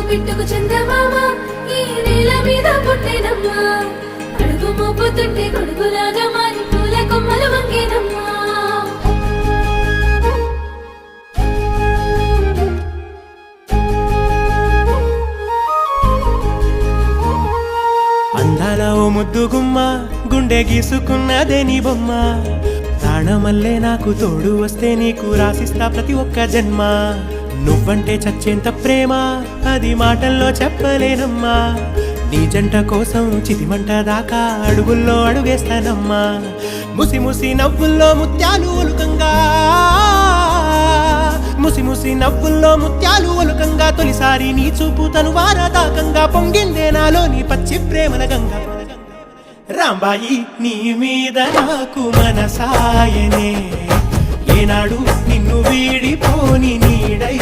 పిట్టుకు చందమామ ఈ నేల మీద పుట్టేనమ్మా అడుగు మోపుతుంటే గొడుగులాగా మారి పూల కొమ్మలు వంగేనమ్మా అందాల ఓ ముద్దు గుమ్మ గుండె గీసుకున్నదే నీ బొమ్మ ప్రాణమల్లే నాకు తోడు వస్తే నీకు రాసిస్తా ప్రతి ఒక్క జన్మ నువ్వంటే చచ్చేంత ప్రేమ అది మాటల్లో చెప్పలేనమ్మా నీ జంట కోసం చితిమంట దాకా అడుగుల్లో అడుగేస్తానమ్మా ముసి ముసి నవ్వుల్లో ముత్యాలు ఒలుకంగా ముసి ముసి నవ్వుల్లో ముత్యాలు ఒలుకంగా తొలిసారి నీ చూపు తను వారదాకంగా పొంగిందే నాలో నీ పచ్చి ప్రేమల గంగా రాంబాయి నీ మీద నాకు మనసాయనే ఏనాడు నిన్ను వీడిపోని నీడై